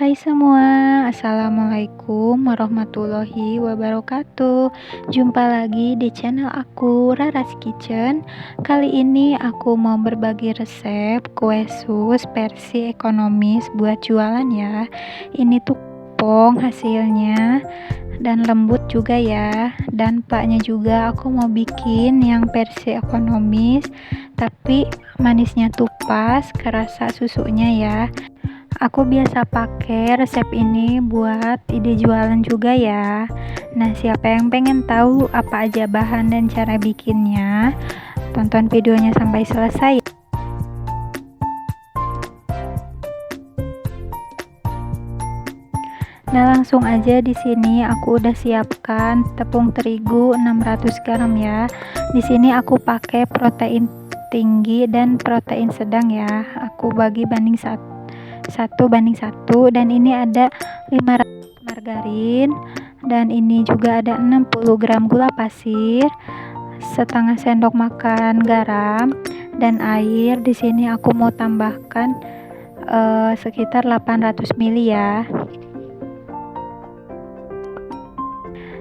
Hai semua, Assalamualaikum warahmatullahi wabarakatuh. Jumpa lagi di channel aku, Raras Kitchen. Kali ini aku mau berbagi resep kue sus versi ekonomis buat jualan ya. Ini tuh pong hasilnya dan lembut juga ya. Dan plaknya juga aku mau bikin yang versi ekonomis, tapi manisnya tuh pas, kerasa susunya ya. Aku biasa pakai resep ini buat ide jualan juga ya. Nah, siapa yang pengen tahu apa aja bahan dan cara bikinnya, tonton videonya sampai selesai. Nah, langsung aja di sini aku udah siapkan tepung terigu 600 gram ya. Di sini aku pakai protein tinggi dan protein sedang ya. Aku bagi banding 1:1, dan ini ada 500 margarin, dan ini juga ada 60 gram gula pasir, setengah sendok makan garam, dan air. Di sini aku mau tambahkan sekitar 800 ml ya.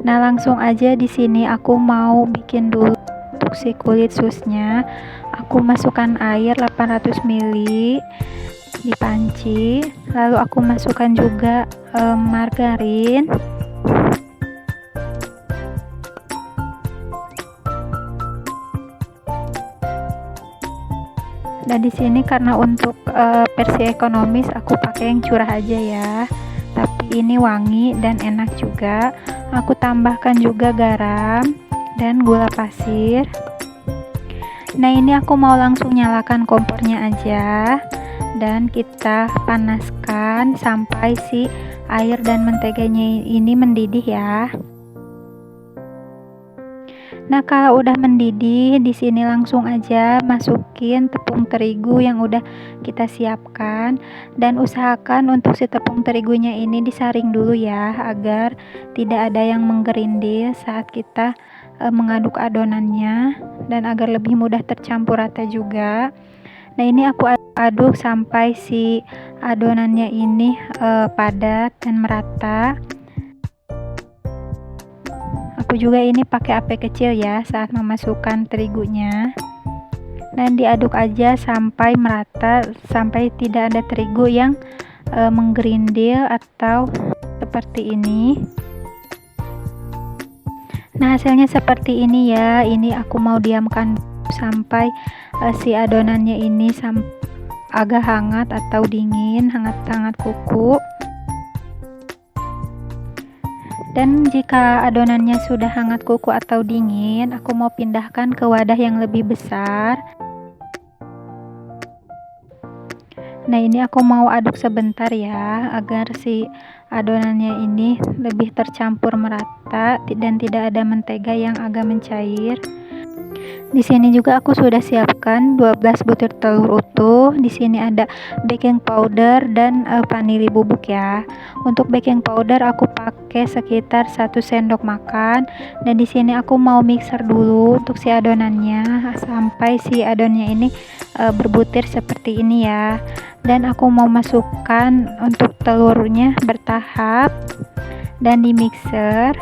Nah, langsung aja di sini aku mau bikin dulu untuk si kulit susnya. Aku masukkan air 800 ml di panci, lalu aku masukkan juga margarin. Dan di sini karena untuk versi ekonomis aku pakai yang curah aja ya, tapi ini wangi dan enak juga. Aku tambahkan juga garam dan gula pasir. Nah, ini aku mau langsung nyalakan kompornya aja, dan kita panaskan sampai si air dan menteganya ini mendidih ya. Nah, kalau udah mendidih, di sini langsung aja masukin tepung terigu yang udah kita siapkan, dan usahakan untuk si tepung terigunya ini disaring dulu ya, agar tidak ada yang menggerindil saat kita mengaduk adonannya, dan agar lebih mudah tercampur rata juga. Nah, ini aku aduk sampai si adonannya ini padat dan merata. Aku juga ini pakai api kecil ya saat memasukkan terigunya, dan diaduk aja sampai merata, sampai tidak ada terigu yang menggerindil atau seperti ini. Nah, hasilnya seperti ini ya. Ini aku mau diamkan sampai si adonannya ini agak hangat atau dingin, hangat-hangat kuku. Dan jika adonannya sudah hangat kuku atau dingin, aku mau pindahkan ke wadah yang lebih besar. Nah, ini aku mau aduk sebentar ya, agar si adonannya ini lebih tercampur merata dan tidak ada mentega yang agak mencair. Di sini juga aku sudah siapkan 12 butir telur utuh. Di sini ada baking powder dan vanili bubuk ya. Untuk baking powder aku pakai sekitar 1 sendok makan, dan di sini aku mau mixer dulu untuk si adonannya sampai si adonannya ini berbutir seperti ini ya. Dan aku mau masukkan untuk telurnya bertahap dan di mixer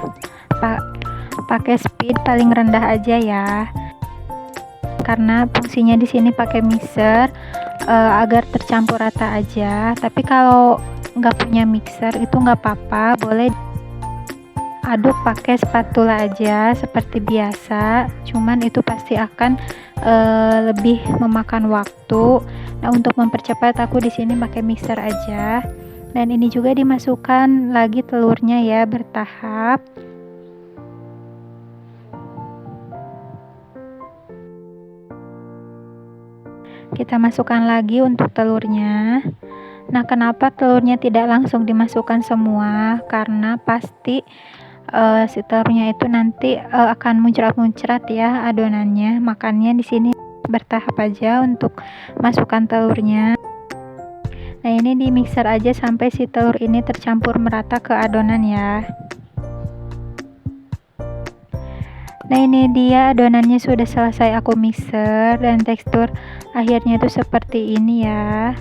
pakai speed paling rendah aja ya, karena fungsinya di sini pakai mixer agar tercampur rata aja. Tapi kalau nggak punya mixer itu nggak apa-apa, boleh aduk pakai spatula aja seperti biasa, cuman itu pasti akan lebih memakan waktu. Nah, untuk mempercepat aku di sini pakai mixer aja, dan ini juga dimasukkan lagi telurnya ya, bertahap. Kita masukkan lagi untuk telurnya. Nah, kenapa telurnya tidak langsung dimasukkan semua? Karena pasti si telurnya itu nanti akan muncrat-muncrat ya adonannya. Makanya di sini bertahap aja untuk masukkan telurnya. Nah, ini di mixer aja sampai si telur ini tercampur merata ke adonan ya. Nah, ini dia adonannya sudah selesai aku mixer, dan tekstur akhirnya itu seperti ini ya.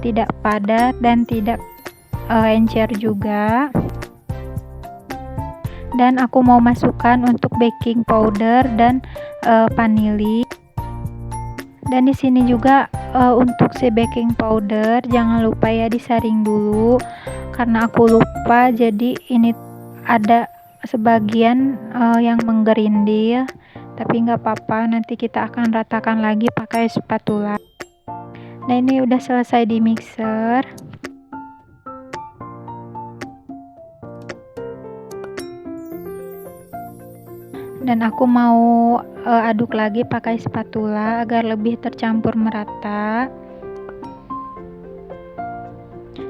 tidak padat dan tidak encer juga. Dan aku mau masukkan untuk baking powder dan vanili. Dan di sini juga untuk si baking powder jangan lupa ya disaring dulu, karena aku lupa, jadi ini ada sebagian yang menggerindil, tapi nggak apa-apa, nanti kita akan ratakan lagi pakai spatula. Nah, ini udah selesai di mixer. Dan aku mau aduk lagi pakai spatula agar lebih tercampur merata.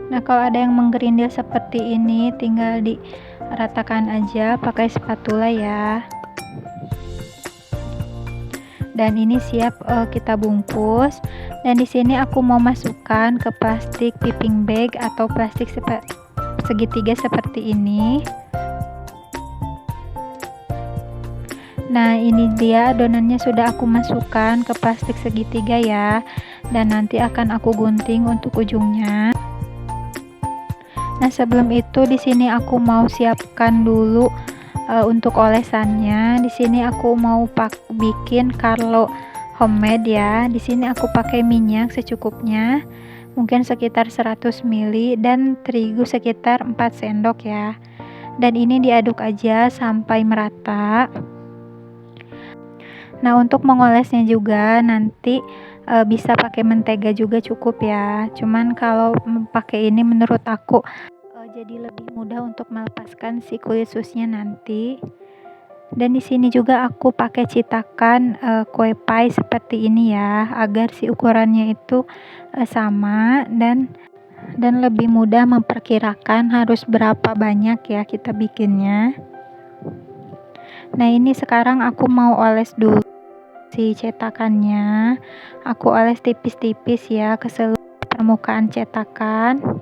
Nah, kalau ada yang menggerindil seperti ini, tinggal diratakan aja pakai spatula ya. Dan ini siap kita bungkus. Dan di sini aku mau masukkan ke plastik piping bag atau plastik segitiga seperti ini. Nah, ini dia adonannya sudah aku masukkan ke plastik segitiga ya. Dan nanti akan aku gunting untuk ujungnya. Nah, sebelum itu di sini aku mau siapkan dulu untuk olesannya. Di sini aku mau bikin Carlo homemade ya. Di sini aku pakai minyak secukupnya, mungkin sekitar 100 ml, dan terigu sekitar 4 sendok ya. Dan ini diaduk aja sampai merata. Nah, untuk mengolesnya juga nanti bisa pakai mentega juga cukup ya. Cuman kalau pakai ini menurut aku jadi lebih mudah untuk melepaskan si kulit susnya nanti. Dan di sini juga aku pakai cetakan kue pie seperti ini ya, agar si ukurannya itu sama dan lebih mudah memperkirakan harus berapa banyak ya kita bikinnya. Nah, ini sekarang aku mau oles dulu si cetakannya. Aku oles tipis-tipis ya ke seluruh permukaan cetakan.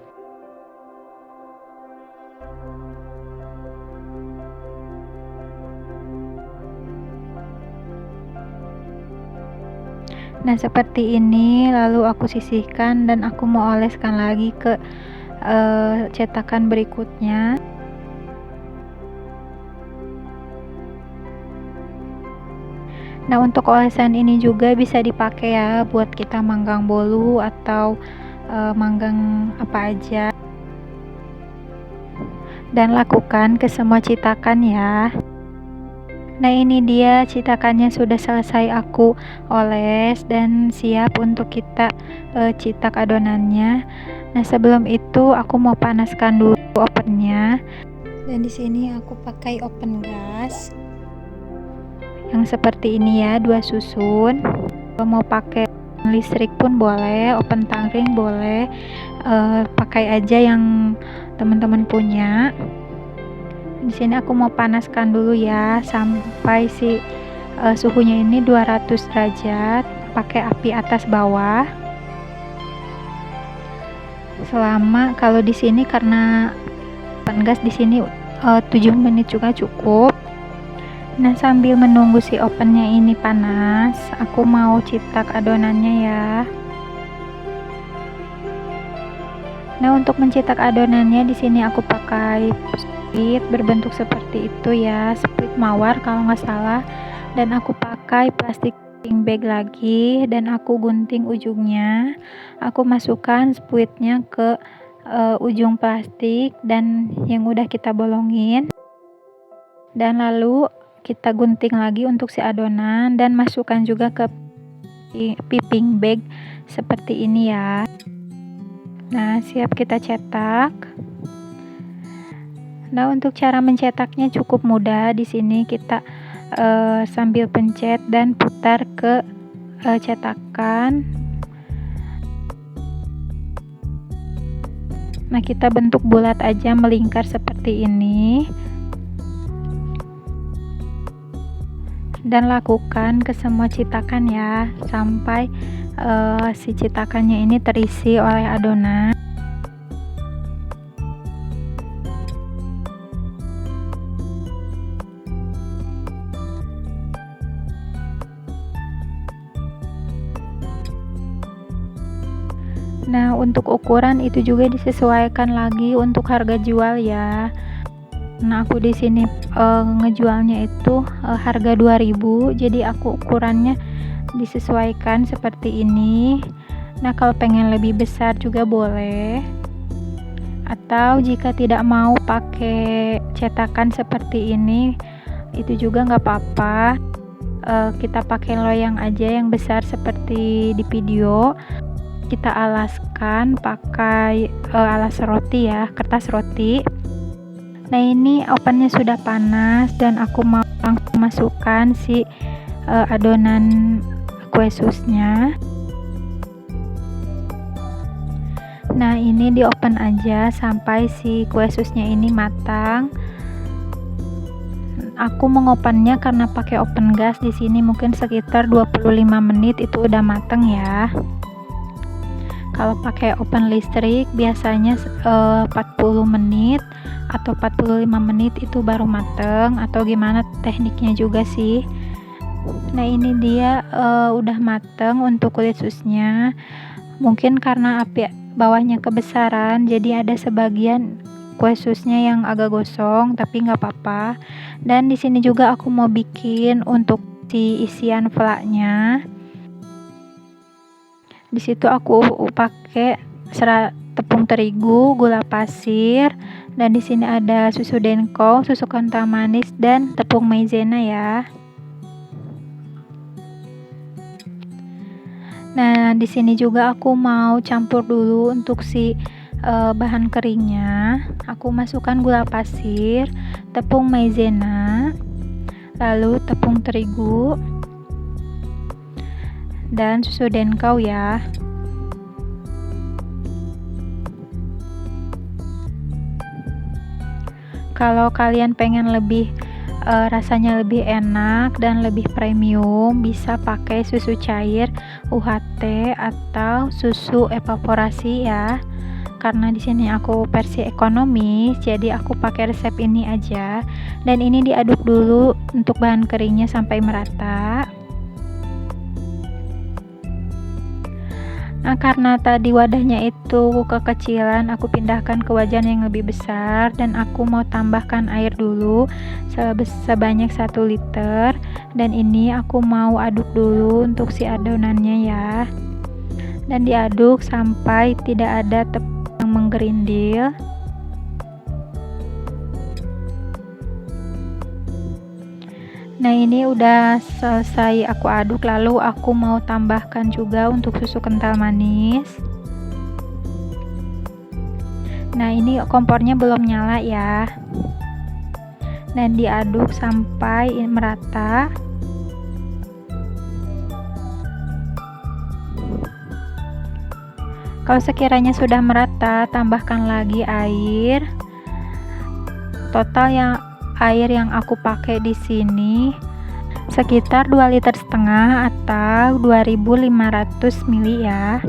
Nah, seperti ini, lalu aku sisihkan dan aku mau oleskan lagi ke cetakan berikutnya. Nah, untuk olesan ini juga bisa dipakai ya buat kita manggang bolu atau manggang apa aja. Dan lakukan ke semua cetakan ya. Nah, ini dia cetakannya sudah selesai aku oles dan siap untuk kita cetak adonannya. Nah, sebelum itu aku mau panaskan dulu ovennya. Dan di sini aku pakai oven gas yang seperti ini ya, 2 susun. Kalau mau pakai listrik pun boleh, oven tangring boleh, pakai aja yang teman-teman punya. Di sini aku mau panaskan dulu ya sampai si suhunya ini 200 derajat, pakai api atas bawah. Selama kalau di sini karena oven gas di sini 7 menit juga cukup. Nah, sambil menunggu si ovennya ini panas, aku mau cetak adonannya ya. Nah, untuk mencetak adonannya di sini aku pakai split berbentuk seperti itu ya, split mawar kalau nggak salah. Dan aku pakai plastik bag lagi dan aku gunting ujungnya. Aku masukkan splitnya ke ujung plastik dan yang udah kita bolongin. Dan lalu kita gunting lagi untuk si adonan dan masukkan juga ke piping bag seperti ini ya. Nah, siap kita cetak. Nah, untuk cara mencetaknya cukup mudah. Di sini kita sambil pencet dan putar ke cetakan. Nah, kita bentuk bulat aja, melingkar seperti ini. Dan lakukan ke semua cetakan ya, sampai si cetakannya ini terisi oleh adonan. Nah, untuk ukuran itu juga disesuaikan lagi untuk harga jual ya. Nah, aku di sini ngejualnya itu harga 2.000, jadi aku ukurannya disesuaikan seperti ini. Nah, kalau pengen lebih besar juga boleh, atau jika tidak mau pakai cetakan seperti ini itu juga nggak apa-apa. Kita pakai loyang aja yang besar seperti di video. Kita alaskan pakai alas roti ya, kertas roti. Nah, ini ovennya sudah panas dan aku mau langsung masukkan si adonan kue susnya. Nah, ini di oven aja sampai si kue susnya ini matang. Aku mengopennya karena pakai oven gas di sini mungkin sekitar 25 menit itu udah matang ya. Kalau pakai oven listrik biasanya 40 menit atau 45 menit itu baru matang, atau gimana tekniknya juga sih. Nah, ini dia udah matang untuk kulit susnya. Mungkin karena api bawahnya kebesaran jadi ada sebagian kue susnya yang agak gosong, tapi nggak apa-apa. Dan di sini juga aku mau bikin untuk si isian flaknya. Di situ aku pakai tepung terigu, gula pasir, dan di sini ada susu denko, susu kental manis, dan tepung maizena ya. Nah, di sini juga aku mau campur dulu untuk si bahan keringnya. Aku masukkan gula pasir, tepung maizena, lalu tepung terigu, dan susu denkau ya. Kalau kalian pengen lebih rasanya lebih enak dan lebih premium, bisa pakai susu cair UHT atau susu evaporasi ya. Karena di sini aku versi ekonomis, jadi aku pakai resep ini aja. Dan ini diaduk dulu untuk bahan keringnya sampai merata. Nah, karena tadi wadahnya itu kekecilan, aku pindahkan ke wajan yang lebih besar dan aku mau tambahkan air dulu sebanyak 1 liter. Dan ini aku mau aduk dulu untuk si adonannya ya. Dan diaduk sampai tidak ada tepung yang menggerindil. Nah, ini udah selesai aku aduk, lalu aku mau tambahkan juga untuk susu kental manis. Nah, ini kompornya belum nyala ya. Dan diaduk sampai merata. Kalau sekiranya sudah merata, tambahkan lagi air. Total air yang aku pakai di sini sekitar 2,5 liter atau 2.500 ml ya.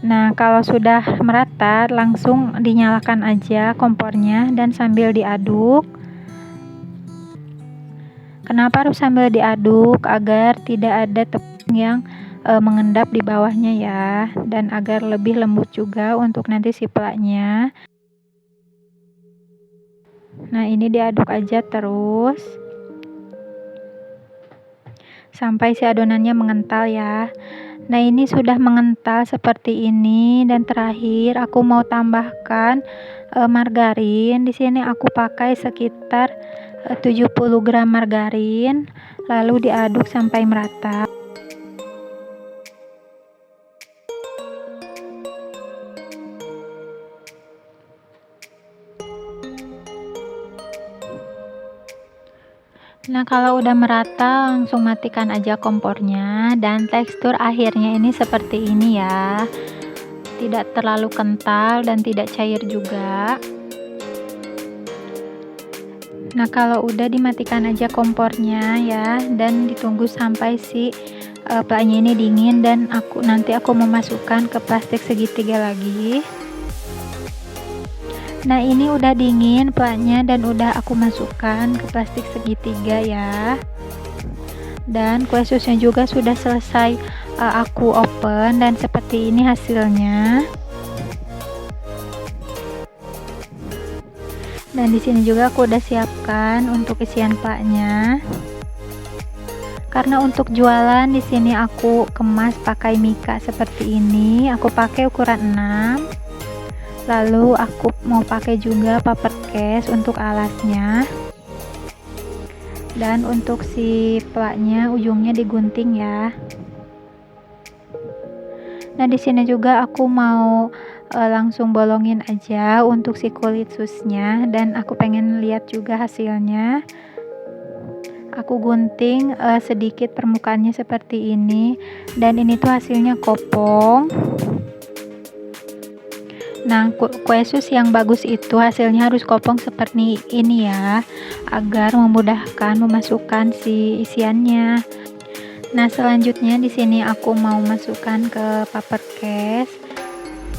Nah, kalau sudah merata langsung dinyalakan aja kompornya dan sambil diaduk. Kenapa harus sambil diaduk? Agar tidak ada tepung yang mengendap di bawahnya ya, dan agar lebih lembut juga untuk nanti si plaknya. Nah, ini diaduk aja terus sampai si adonannya mengental ya. Nah, ini sudah mengental seperti ini. Dan terakhir aku mau tambahkan margarin. Di sini aku pakai sekitar 70 gram margarin, lalu diaduk sampai merata. Nah, kalau udah merata langsung matikan aja kompornya, dan tekstur akhirnya ini seperti ini ya. Tidak terlalu kental dan tidak cair juga. Nah, kalau udah dimatikan aja kompornya ya, dan ditunggu sampai si plaknya ini dingin, dan nanti aku memasukkan ke plastik segitiga lagi. Nah, ini udah dingin plaknya dan udah aku masukkan ke plastik segitiga ya. Dan kue susnya juga sudah selesai aku open dan seperti ini hasilnya. Dan di sini juga aku udah siapkan untuk isian plaknya. Karena untuk jualan di sini aku kemas pakai mika seperti ini. Aku pakai ukuran 6. Lalu aku mau pakai juga paper case untuk alasnya. Dan untuk si plaknya ujungnya digunting ya. Nah, di sini juga aku mau langsung bolongin aja untuk si kulit susnya, dan aku pengen lihat juga hasilnya. Aku gunting sedikit permukaannya seperti ini, dan ini tuh hasilnya kopong. Nah, kue sus yang bagus itu hasilnya harus kopong seperti ini ya, agar memudahkan memasukkan si isiannya. Nah, selanjutnya di sini aku mau masukkan ke paper case,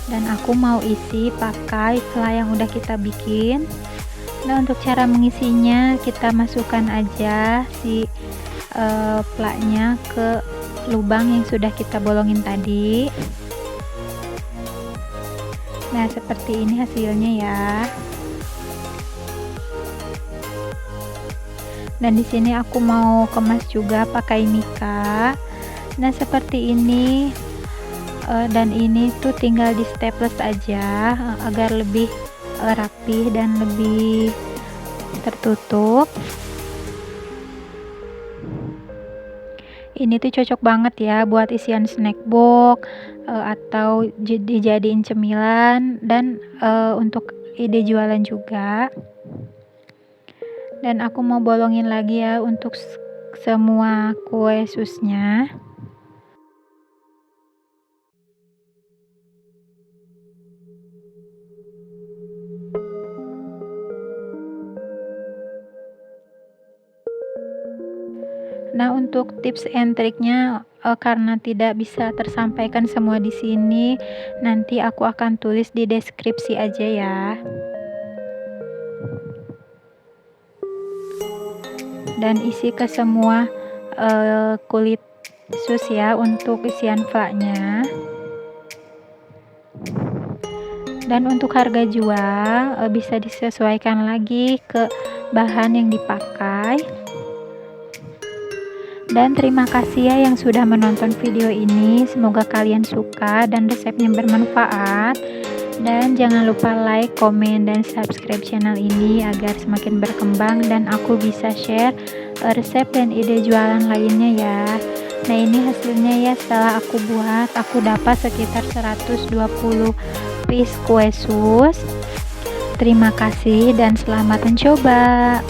dan aku mau isi pakai fly yang udah kita bikin. Nah, untuk cara mengisinya kita masukkan aja si plaknya ke lubang yang sudah kita bolongin tadi. Nah, seperti ini hasilnya ya. Dan di sini aku mau kemas juga pakai mika. Nah, seperti ini. Dan ini tuh tinggal di staples aja agar lebih rapih dan lebih tertutup. Ini tuh cocok banget ya buat isian snack box atau dijadiin cemilan, dan untuk ide jualan juga. Dan aku mau bolongin lagi ya untuk semua kue susnya. Nah, untuk tips and triknya karena tidak bisa tersampaikan semua di sini, nanti aku akan tulis di deskripsi aja ya. Dan isi ke semua kulit sus ya untuk isian flaknya. Dan untuk harga jual bisa disesuaikan lagi ke bahan yang dipakai. Dan terima kasih ya yang sudah menonton video ini. Semoga kalian suka dan resepnya bermanfaat. Dan jangan lupa like, komen, dan subscribe channel ini agar semakin berkembang dan aku bisa share resep dan ide jualan lainnya ya. Nah, ini hasilnya ya setelah aku buat. Aku dapat sekitar 120 piece kue sus. Terima kasih dan selamat mencoba.